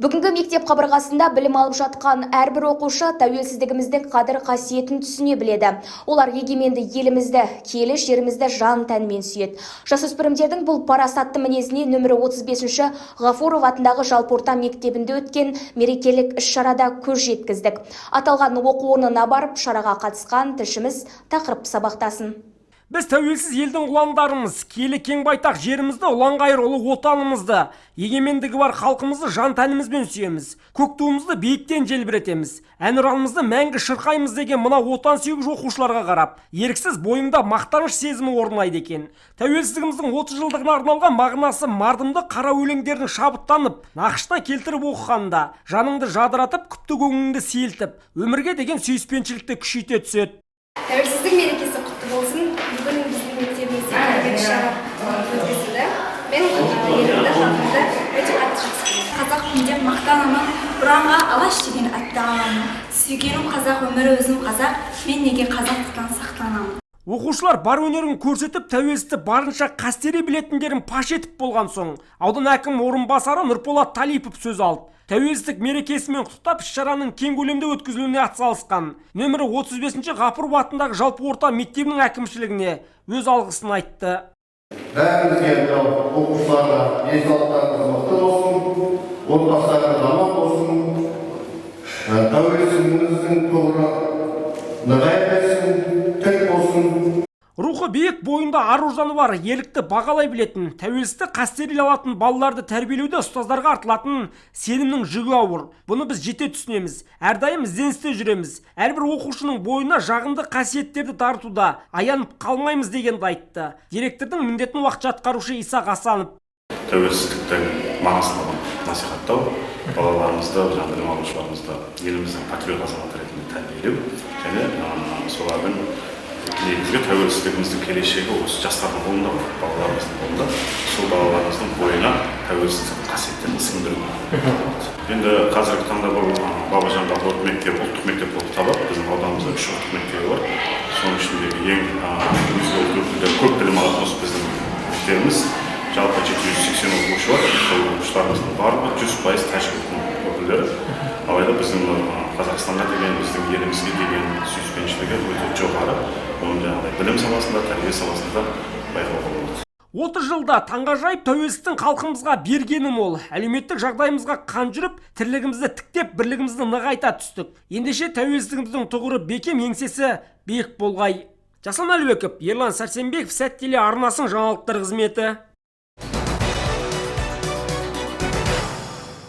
Бүгінгі мектеп қабырғасында білім алып жатқан әрбір оқушы тәуелсіздігіміздің қадір қасиетін түсіне біледі. Олар егеменді елімізді, киелі жерімізді жан тәнімен сүйеді. Жасөспірімдердің бұл парасатты мінезіне нөмірі 35-ші Ғафуров атындағы жалпы орта мектебінде өткен мерекелік іс-шарада көз жеткіздік. Аталған оқу орнына барып шараға қатысқан тілшіміз тақырып сабақтасын. Біз тәуелсіз елдің ұландарымыз, киелі кең байтақ жерімізді, ұланғайыр ұлы отанымызды, егемендігі бар халқымызды жан тәнімізбен сүйеміз. Көк туымызды биіктен желбіретеміз. Әнұранымызды мәңгі шырқаймыз деген мына отан сүйгіш оқушыларға қарап, еріксіз бойыңда мақтаныш сезімі орнайды екен. Тәуелсіздігіміздің 30 жылдығына арналған мағынасы мардымды қара өлеңдерін шабыттанып, нақышына келтіріп оқығанда, жаныңды жадыратып, күпті көңіліңді сейілтіп, өмірге деген сүйіспеншілікті күшейте түседі. Тәуелсіздік мерекесі құтты болсын. Бүгін біздің мектебімізде тәрбиелік шара өткізілді. Мен елімді, халқымды өте қатты жақсы көремін. Қазақ тілінде мақтанамын, ұранға алаш деген атты аламын. Сүйгенім қазақ, өмірі өзім қазақ, мен неге қазақтықтан сақтанамын. Оқушылар бар өнерін көрсетіп, тәуелсіздікті барынша қастерлей білетіндерін паш етіп болған соң, аудан әкім орынбасары Нұрболат Талипов сөз алды. Тәуелсіздік мерекесімен құттықтап іс-шараның кең көлемде өткізілуіне атсалысқан нөмірі 35-ші Ғафуров атындағы жалпы орта мектебінің әкімшілігіне өз алғысын айтты. Бәрімізге оқушыларға денсаулықтарыңыз мықты болсын, отбасыларыңыз аман болсын, тәуелсіздігіміздің тұғыры нығая берсін, тік болсын. Рухы биік, бойында ар-ожданы бар, ерлікті бағалай білетін, тәуелсіздікті қастерлей алатын балаларды тәрбиелеуде ұстаздарға артылатын сенімнің жүгі ауыр. Бұны біз жете түсінеміз. Әрдайым ізденісте жүреміз. Әрбір оқушының бойына жағымды қасиеттерді дарытуда аянып қалмаймыз дегенді айтты. Директордың міндетін уақытша атқарушы Иса Ғасанов. Тәуелсіздіктің маңыздылығын насихаттау, балаларымызды, білім алушыларымызды еліміздің патриот азаматы ретінде тәрбиелеу және солардың негізгі тәуелсіздігіміздің келешегі осы жастардың қолында бар, балаларымыздың қолында. Сол балаларымыздың бойына тәуелсіздік қасиеттерін сіңдіру. Енді қазіргі таңда бұл Бабажан Ғафуров мектебі ұлттық мектеп болып табылады. Біздің ауданымызда 3 ұлттық мектебі бар. Соның ішіндегі ең өзге ұлт өкілдері көп білім алатын осы біздің мектебіміз. Жалпы 780 оқушы бар. Сол оқушыларымыздың барлығы 100% тәжік ұлтының өкілдері. Алайда біздің Қазақстанға деген, біздің елімізге деген сүйіспеншілігі өте жоғары. Оны білім саласында, тәрбие саласында байқауға болады. 30 жылда таңғажайып тәуелсіздіктің халқымызға бергені мол. Әлеуметтік жағдайымызға қан жүріп, тірлігімізді тіктеп, бірлігімізді нығайта түстік. Ендеше тәуелсіздігіміздің тұғыры бекем, еңсесі биік болғай. Жасан Әлібеков, Ерлан Сәрсенбеков, Сәт телеарнасының жаңалықтар қызметі.